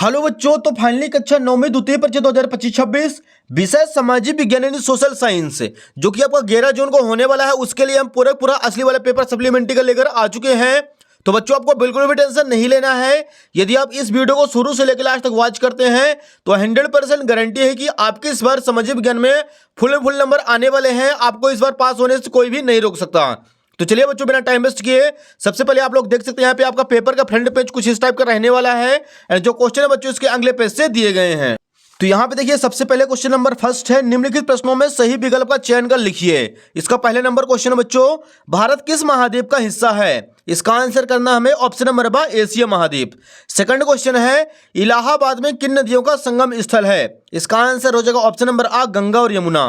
Hello बच्चों, तो finally कक्षा 9वीं द्वितीय परीक्षा 2025-26 विषय सामाजिक विज्ञान यानी सोशल साइंस जो कि आपका 11 जून को होने वाला है, उसके लिए हम पूरा असली वाला पेपर सप्लीमेंट्री का लेकर आ चुके हैं। तो बच्चों आपको बिल्कुल भी टेंशन नहीं लेना है। यदि आप इस वीडियो को शुरू से लेकर लास्ट तक वॉच करते हैं तो 100% गारंटी है कि आपके इस बार सामाजिक विज्ञान में फुल नंबर आने वाले हैं। आपको इस बार पास होने से कोई भी नहीं रोक सकता। तो चलिए बच्चों, बिना टाइम वेस्ट किए सबसे पहले आप लोग देख सकते हैं यहाँ पे आपका पेपर का फ्रंट पेज कुछ इस टाइप का रहने वाला है। एंड जो क्वेश्चन है बच्चों इसके अगले पेज से दिए गए हैं। तो यहाँ पे देखिए सबसे पहले क्वेश्चन नंबर फर्स्ट है, निम्नलिखित प्रश्नों में सही विकल्प का चयन कर लिखिए। इसका पहले नंबर क्वेश्चन है बच्चों, भारत किस महाद्वीप का हिस्सा है? इसका आंसर करना हमें ऑप्शन नंबर बा एशिया महाद्वीप। सेकंड क्वेश्चन है, इलाहाबाद में किन नदियों का संगम स्थल है? इसका आंसर हो जाएगा ऑप्शन नंबर आ गंगा और यमुना।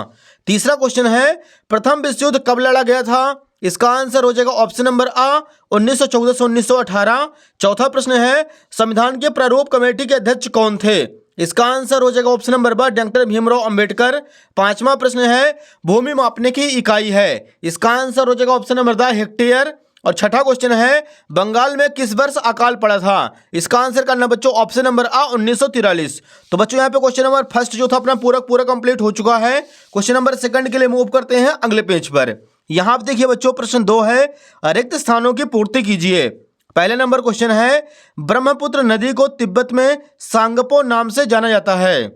तीसरा क्वेश्चन है, प्रथम विश्व युद्ध कब लड़ा गया था? इसका आंसर हो जाएगा ऑप्शन नंबर आ 1914 से 1918। चौथा प्रश्न है, संविधान के प्रारूप कमेटी के अध्यक्ष कौन थे? इसका आंसर हो जाएगा ऑप्शन नंबर बा डॉक्टर भीमराव अंबेडकर। पांचवा प्रश्न है, भूमि मापने की इकाई है? इसका आंसर हो जाएगा ऑप्शन नंबर दा हेक्टेयर। और छठा क्वेश्चन है, बंगाल में किस वर्ष अकाल पड़ा था? इसका आंसर करना बच्चों ऑप्शन नंबर आ 1943। तो बच्चों यहाँ पे क्वेश्चन नंबर फर्स्ट जो था अपना पूरा कंप्लीट हो चुका है। क्वेश्चन नंबर सेकंड के लिए मूव करते हैं अगले पेज पर। यहां पे देखिए बच्चों प्रश्न 2 है, रिक्त स्थानों की पूर्ति कीजिए। पहले नंबर क्वेश्चन है, ब्रह्मपुत्र नदी को तिब्बत में सांगपो नाम से जाना जाता है।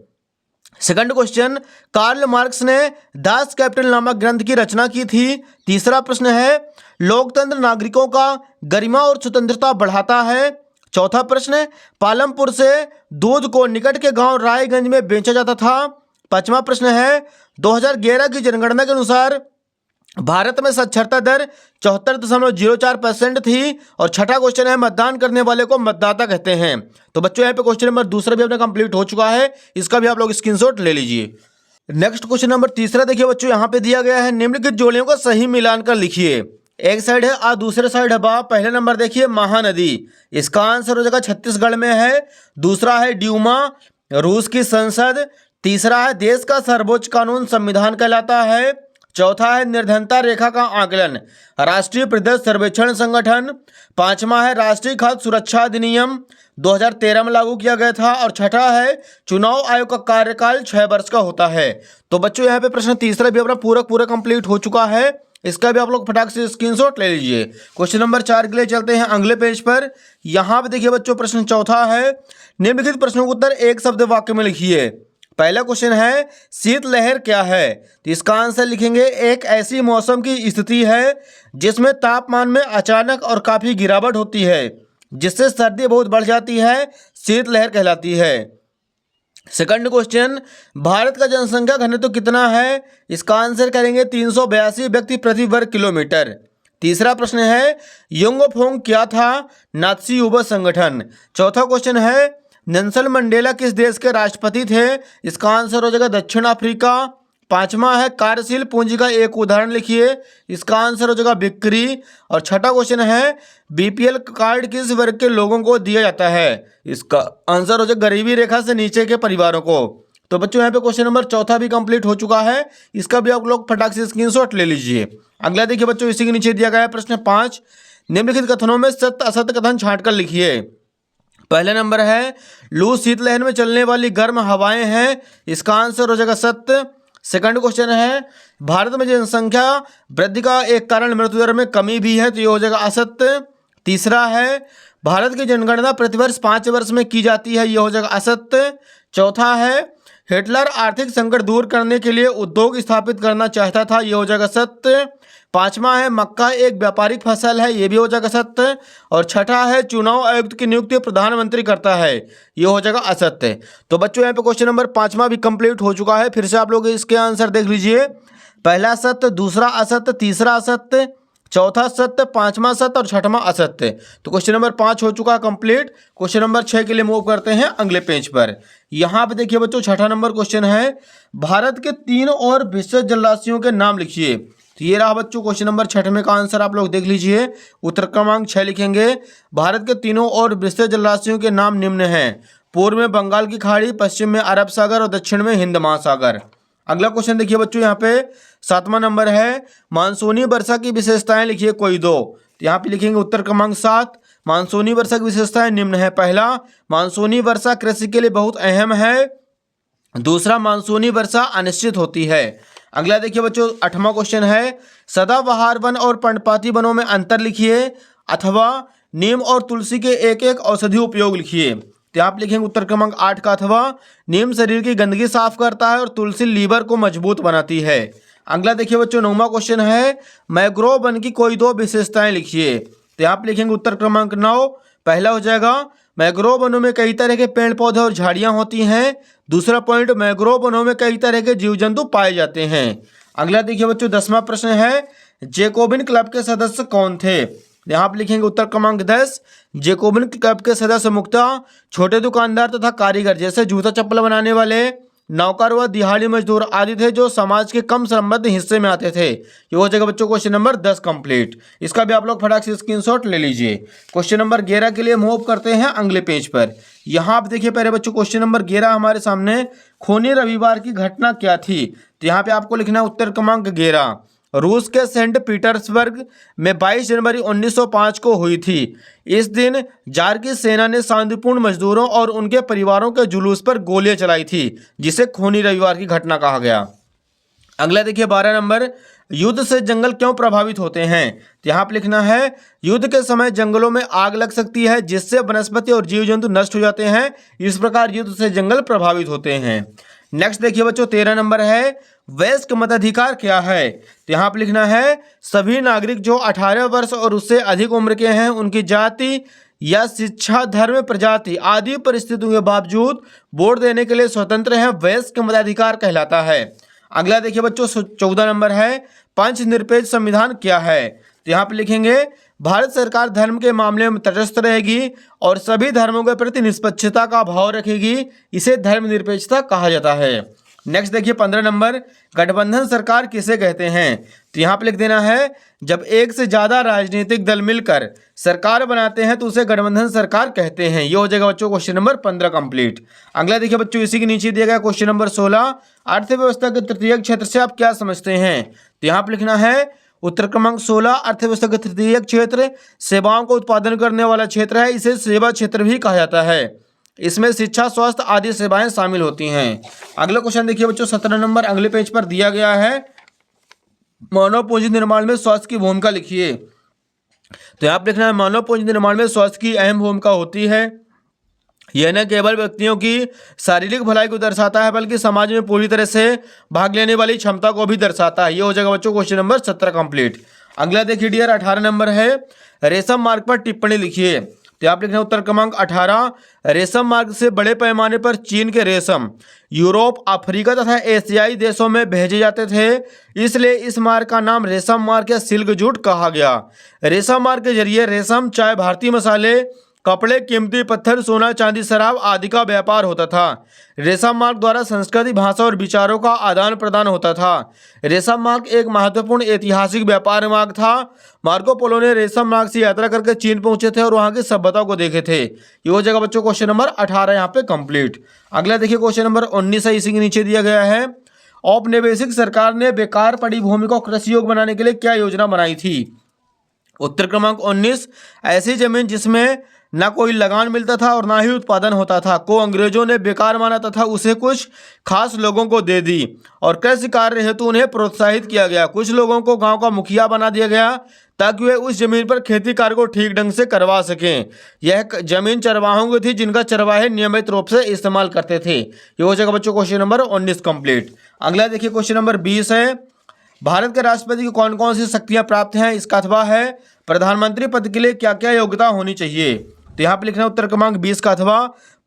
सेकंड क्वेश्चन, कार्ल मार्क्स ने दास कैपिटल नामक ग्रंथ की रचना की थी। तीसरा प्रश्न है, लोकतंत्र नागरिकों का गरिमा और स्वतंत्रता बढ़ाता है। चौथा प्रश्न, पालमपुर से दूध को निकट के गांव रायगंज में बेचा जाता था। पांचवा प्रश्न है, 2011 की जनगणना के अनुसार भारत में साक्षरता दर 74.04% थी। और छठा क्वेश्चन है, मतदान करने वाले को मतदाता कहते हैं। तो बच्चों यहाँ पे क्वेश्चन नंबर दूसरा भी अपना कंप्लीट हो चुका है, इसका भी आप लोग स्क्रीनशॉट ले लीजिए। नेक्स्ट क्वेश्चन नंबर तीसरा देखिए बच्चों, यहाँ पे दिया गया है, निम्नलिखित जोड़ियों को सही मिलान कर लिखिए। एक साइड है आ, दूसरे साइड है बा। पहले नंबर देखिए महानदी, इसका आंसर हो जाएगा छत्तीसगढ़ में है। दूसरा है ड्यूमा, रूस की संसद। तीसरा है, देश का सर्वोच्च कानून संविधान कहलाता है। चौथा है, निर्धनता रेखा का आकलन, राष्ट्रीय प्रदेश सर्वेक्षण संगठन। पांचवा है, राष्ट्रीय खाद्य सुरक्षा अधिनियम 2013 में लागू किया गया था। और छठा है, चुनाव आयोग का कार्यकाल 6 वर्ष का होता है। तो बच्चों यहाँ पे प्रश्न तीसरा भी अपना पूरा कंप्लीट हो चुका है, इसका भी आप लोग फटाक से स्क्रीनशॉट ले लीजिए। क्वेश्चन नंबर 4 के लिए चलते हैं अगले पेज पर। यहाँ पे देखिए बच्चों प्रश्न चौथा है, निम्नलिखित प्रश्नों का उत्तर एक शब्द वाक्य में लिखिए। पहला क्वेश्चन है, शीतलहर क्या है? तो इसका आंसर लिखेंगे, एक ऐसी मौसम की स्थिति है जिसमें तापमान में अचानक और काफ़ी गिरावट होती है, जिससे सर्दी बहुत बढ़ जाती है, शीतलहर कहलाती है। सेकंड क्वेश्चन, भारत का जनसंख्या घनत्व कितना है? इसका आंसर करेंगे 382 व्यक्ति प्रति वर्ग किलोमीटर। तीसरा प्रश्न है, युंगफोंग क्या था? नात्सी युवा संगठन। चौथा क्वेश्चन है, नेल्सन मंडेला किस देश के राष्ट्रपति थे? इसका आंसर हो जाएगा दक्षिण अफ्रीका। पांचवा है, कार्यशील पूंजी का एक उदाहरण लिखिए। इसका आंसर हो जाएगा बिक्री। और छठा क्वेश्चन है, बीपीएल कार्ड किस वर्ग के लोगों को दिया जाता है? इसका आंसर हो जाएगा गरीबी रेखा से नीचे के परिवारों को। तो बच्चों यहाँ पे क्वेश्चन नंबर चौथा भी कंप्लीट हो चुका है, इसका भी आप लोग फटाक से स्क्रीनशॉट ले लीजिए। अगला देखिए बच्चों, इसी के नीचे दिया गया है प्रश्न 5, निम्नलिखित कथनों में सत्य असत्य कथन छांट कर लिखिए। पहले नंबर है, लू शीतलहर में चलने वाली गर्म हवाएं हैं। इसका आंसर हो जाएगा सत्य। सेकंड क्वेश्चन है, भारत में जनसंख्या वृद्धि का एक कारण मृत्यु दर में कमी भी है, तो ये हो जाएगा असत्य। तीसरा है, भारत की जनगणना प्रतिवर्ष 5 वर्ष में की जाती है, ये हो जाएगा असत्य। चौथा है, हिटलर आर्थिक संकट दूर करने के लिए उद्योग स्थापित करना चाहता था, ये हो जाएगा सत्य। पांचवा है, मक्का एक व्यापारिक फसल है, ये भी हो जाएगा सत्य। और छठा है, चुनाव आयुक्त की नियुक्ति प्रधानमंत्री करता है, ये हो जाएगा असत्य। तो बच्चों यहाँ पे क्वेश्चन नंबर 5वां भी कंप्लीट हो चुका है। फिर से आप लोग इसके आंसर देख लीजिए। पहला सत्य, दूसरा असत्य, तीसरा असत्य, चौथा सत्य, पांचवा सत्य और छठवां असत्य। तो क्वेश्चन नंबर 5 हो चुका कंप्लीट। क्वेश्चन नंबर 6 के लिए मूव करते हैं अगले पेज पर। यहाँ पे देखिए बच्चों छठा नंबर क्वेश्चन है, भारत के 3 और विस्तृत जलराशियों के नाम लिखिए। तो ये रहा बच्चों क्वेश्चन नंबर 6 का आंसर, आप लोग देख लीजिए। उत्तर क्रमांक 6 लिखेंगे, भारत के 3 और विस्तृत जलराशियों के नाम निम्न हैं, पूर्व में बंगाल की खाड़ी, पश्चिम में अरब सागर और दक्षिण में हिंद महासागर। अगला क्वेश्चन देखिए बच्चों, यहाँ पे 7वां नंबर है, मानसूनी वर्षा की विशेषताएं लिखिए कोई दो। तो यहाँ पे लिखेंगे उत्तर क्रमांक 7, मानसूनी वर्षा की विशेषताएं निम्न है। पहला, मानसूनी वर्षा कृषि के लिए बहुत अहम है। दूसरा, मानसूनी वर्षा अनिश्चित होती है। अगला देखिए बच्चों, 8वां क्वेश्चन है, सदाबहार वन और पर्णपाती वनों में अंतर लिखिए अथवा नीम और तुलसी के एक एक औषधि उपयोग लिखिए। तो आप लिखेंगे उत्तर क्रमांक 8 का अथवा नीम शरीर की गंदगी साफ करता है और तुलसी लीवर को मजबूत बनाती है। अगला देखिए बच्चों, 9वां क्वेश्चन है, मैंग्रोव वन की कोई दो विशेषताएं लिखिए। तो आप लिखेंगे उत्तर क्रमांक 9। पहला हो जाएगा, मैंग्रोव वनों में कई तरह के पेड़ पौधे और झाड़ियां होती हैं। दूसरा पॉइंट, मैंग्रोव वनों में कई तरह के जीव जंतु पाए जाते हैं। अगला देखिए बच्चों, 10वां प्रश्न है, जैकोबिन क्लब के सदस्य कौन थे। यहाँ आप लिखेंगे उत्तर क्रमांक 10। जैकोबिन क्लब के सदस्य मुख्यतः छोटे दुकानदार तथा कारीगर जैसे जूता चप्पल बनाने वाले, नौकर व दिहाड़ी मजदूर आदि थे जो समाज के कम संबद्ध हिस्से में आते थे। ये हो जाएगा बच्चों क्वेश्चन नंबर 10 कंप्लीट। इसका भी आप लोग फटाक से स्क्रीनशॉट ले लीजिए। क्वेश्चन नंबर 11 के लिए मूव करते हैं अगले पेज पर। यहाँ आप देखिए पहले बच्चों, क्वेश्चन नंबर 11 हमारे सामने, खूनी रविवार की घटना क्या थी। तो यहाँ पे आपको लिखना है उत्तर क्रमांक 11। रूस के सेंट पीटर्सबर्ग में 22 जनवरी 1905 को हुई थी। इस दिन जार की सेना ने शांतिपूर्ण मजदूरों और उनके परिवारों के जुलूस पर गोलियां चलाई थी, जिसे खूनी रविवार की घटना कहा गया। अगला देखिए 12 नंबर, युद्ध से जंगल क्यों प्रभावित होते हैं। तो यहाँ पर लिखना है, युद्ध के समय जंगलों में आग लग सकती है जिससे वनस्पति और जीव जंतु नष्ट हो जाते हैं। इस प्रकार युद्ध से जंगल प्रभावित होते हैं। नेक्स्ट देखिए बच्चों, 13 नंबर है, वयस्क मताधिकार क्या है। तो यहाँ पर लिखना है, सभी नागरिक जो 18 वर्ष और उससे अधिक उम्र के हैं उनकी जाति या शिक्षा, धर्म, प्रजाति आदि परिस्थितियों के बावजूद वोट देने के लिए स्वतंत्र हैं, वयस्क मताधिकार कहलाता है। अगला देखिए बच्चों, 14 नंबर है, पंचनिरपेक्ष संविधान क्या है। तो यहाँ पे लिखेंगे, भारत सरकार धर्म के मामले में तटस्थ रहेगी और सभी धर्मों के प्रति निष्पक्षता का भाव रखेगी। इसे धर्मनिरपेक्षता कहा जाता है। नेक्स्ट देखिए 15 नंबर, गठबंधन सरकार किसे कहते हैं। तो यहाँ पे लिख देना है, जब एक से ज़्यादा राजनीतिक दल मिलकर सरकार बनाते हैं तो उसे गठबंधन सरकार कहते हैं। ये हो जाएगा बच्चों क्वेश्चन नंबर 15 कंप्लीट। अगला देखिए बच्चों, इसी के नीचे दिया गया क्वेश्चन नंबर 16, अर्थव्यवस्था के तृतीय क्षेत्र से आप क्या समझते हैं। तो यहाँ पे लिखना है उत्तर क्रमांक 16, अर्थव्यवस्था का तृतीय क्षेत्र सेवाओं का उत्पादन करने वाला क्षेत्र है। इसे सेवा क्षेत्र भी कहा जाता है। इसमें शिक्षा, स्वास्थ्य आदि सेवाएं शामिल होती हैं। अगला क्वेश्चन देखिए बच्चों, 17 नंबर अगले पेज पर दिया गया है, मानव पूंजी निर्माण में स्वास्थ्य की भूमिका लिखिए। तो यहाँ पर लिखना है, मानव पूंजी निर्माण में स्वास्थ्य की अहम भूमिका होती है। यह न केवल व्यक्तियों की शारीरिक भलाई को दर्शाता है बल्कि समाज में पूरी तरह से भाग लेने वाली क्षमता को भी दर्शाता है। ये हो जाएगा बच्चों क्वेश्चन नंबर 17 कंप्लीट। अगला देखिए डियर 18 नंबर है, रेशम मार्ग पर टिप्पणी लिखिए। तो आप लिखना उत्तर क्रमांक 18, रेशम मार्ग से बड़े पैमाने पर चीन के रेशम यूरोप, अफ्रीका तथा एशियाई देशों में भेजे जाते थे, इसलिए इस मार्ग का नाम रेशम मार्ग या सिल्क जूट कहा गया। रेशम मार्ग के जरिए रेशम, चाय, भारतीय मसाले, कपड़े, कीमती पत्थर, सोना, चांदी, शराब आदि का व्यापार होता था। रेशम मार्ग द्वारा संस्कृति, भाषा और विचारों का आदान प्रदान होता था। रेशम मार्ग एक महत्वपूर्ण ऐतिहासिक व्यापार मार्ग था। मार्को पोलो ने रेशम मार्ग से यात्रा करके चीन पहुंचे थे और वहां की सभ्यता को देखे थे। ये हो जाएगा बच्चों क्वेश्चन नंबर 18 यहाँ पे कंप्लीट। अगला देखिए क्वेश्चन नंबर 19 है, इसी के नीचे दिया गया है, औपनिवेशिक सरकार ने बेकार पड़ी भूमि को कृषि योग्य बनाने के लिए क्या योजना बनाई थी। उत्तर क्रमांक 19, ऐसी जमीन जिसमें न कोई लगान मिलता था और ना ही उत्पादन होता था को अंग्रेजों ने बेकार माना तथा उसे कुछ खास लोगों को दे दी और कृषि कार्य हेतु उन्हें प्रोत्साहित किया गया। कुछ लोगों को गांव का मुखिया बना दिया गया ताकि वे उस जमीन पर खेती कार्य को ठीक ढंग से करवा सकें। यह जमीन चरवाहों की थी जिनका चरवाहे नियमित रूप से इस्तेमाल करते थे। ये हो जाएगा बच्चों क्वेश्चन नंबर 19 कंप्लीट। अगला देखिए क्वेश्चन नंबर 20 है, भारत के राष्ट्रपति को कौन कौन सी शक्तियां प्राप्त हैं। इसका अथवा है, प्रधानमंत्री पद के लिए क्या क्या योग्यता होनी चाहिए। तो यहाँ पे लिखना है उत्तर क्रमांक 20 का अथवा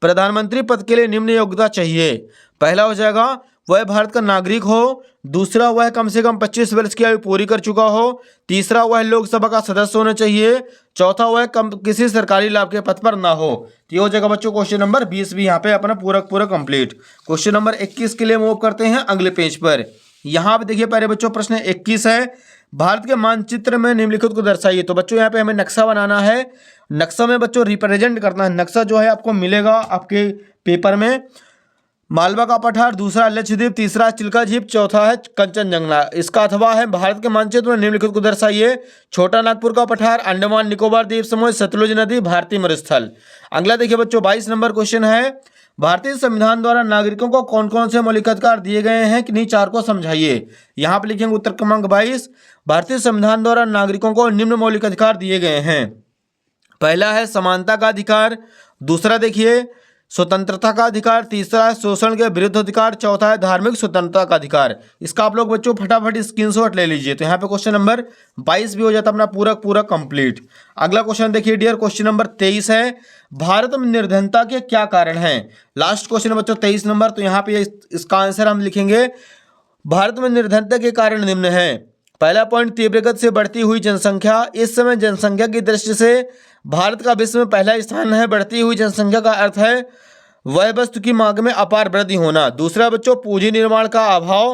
प्रधानमंत्री पद के लिए निम्न योग्यता चाहिए। पहला हो जाएगा, वह भारत का नागरिक हो। दूसरा, वह कम से कम 25 वर्ष की आयु पूरी कर चुका हो। तीसरा, वह लोकसभा का सदस्य होना चाहिए। चौथा, वह किसी सरकारी लाभ के पद पर ना हो। तो ये हो जाएगा बच्चों क्वेश्चन नंबर 20 भी यहाँ पे अपना पूरा कंप्लीट। क्वेश्चन नंबर 21 के लिए मूव करते हैं अगले पेज पर। यहाँ पे देखिए पहले बच्चों प्रश्न 21 है, भारत के मानचित्र में निम्नलिखित को दर्शाइए। तो बच्चों यहाँ पे हमें नक्शा बनाना है। नक्शा में बच्चों रिप्रेजेंट करना है। नक्शा जो है आपको मिलेगा आपके पेपर में। मालवा का पठार, दूसरा लक्षद्वीप, तीसरा चिल्का द्वीप, चौथा है कंचनजंगा। इसका अथवा है भारत के मानचित्र में निम्नलिखित को दर्शाइए। छोटा नागपुर का पठार, अंडमान निकोबार द्वीप समूह, सतलुज नदी, भारतीय मरुस्थल। अगला देखिए बच्चों 22 नंबर क्वेश्चन है, भारतीय संविधान द्वारा नागरिकों को कौन कौन से मौलिक अधिकार दिए गए हैं, किन्हीं चार को समझाइए। यहाँ पे लिखेंगे उत्तर क्रमांक 22, भारतीय संविधान द्वारा नागरिकों को निम्न मौलिक अधिकार दिए गए हैं। पहला है समानता का अधिकार, दूसरा देखिए स्वतंत्रता का अधिकार, तीसरा है शोषण के विरुद्ध अधिकार, चौथा है धार्मिक स्वतंत्रता का अधिकार। इसका आप लोग बच्चों फटाफट स्क्रीनशॉट ले लीजिए। तो यहाँ पे क्वेश्चन नंबर 22 भी हो जाता है अपना पूरा कंप्लीट। अगला क्वेश्चन देखिए डियर, क्वेश्चन नंबर 23 है, भारत में निर्धनता के क्या कारण हैं। लास्ट क्वेश्चन बच्चों 23 नंबर। तो यहाँ पे इसका आंसर हम लिखेंगे, भारत में निर्धनता के कारण निम्न है। पहला पॉइंट, तीव्र गति से बढ़ती हुई जनसंख्या। इस समय जनसंख्या की दृष्टि से भारत का विश्व में पहला स्थान है। बढ़ती हुई जनसंख्या का अर्थ है वह वस्तु की मांग में अपार वृद्धि होना। दूसरा बच्चों पूंजी निर्माण का अभाव,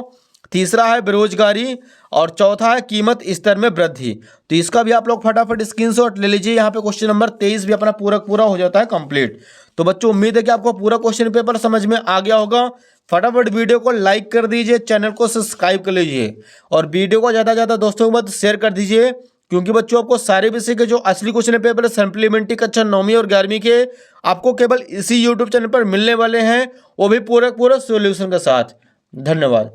तीसरा है बेरोजगारी और चौथा है कीमत स्तर में वृद्धि। तो इसका भी आप लोग फटाफट स्क्रीनशॉट ले लीजिए। यहाँ पे क्वेश्चन नंबर 23 भी अपना पूरा हो जाता है कंप्लीट। तो बच्चों उम्मीद है कि आपको पूरा क्वेश्चन पेपर समझ में आ गया होगा। फटाफट वीडियो को लाइक कर दीजिए, चैनल को सब्सक्राइब कर लीजिए और वीडियो को ज़्यादा से ज़्यादा दोस्तों के साथ शेयर कर दीजिए, क्योंकि बच्चों आपको सारे विषय के जो असली क्वेश्चन पेपर सप्लीमेंट्री कक्षा 9वीं और 11वीं के आपको केवल इसी यूट्यूब चैनल पर मिलने वाले हैं, वो भी पूरा सोल्यूशन के साथ। धन्यवाद।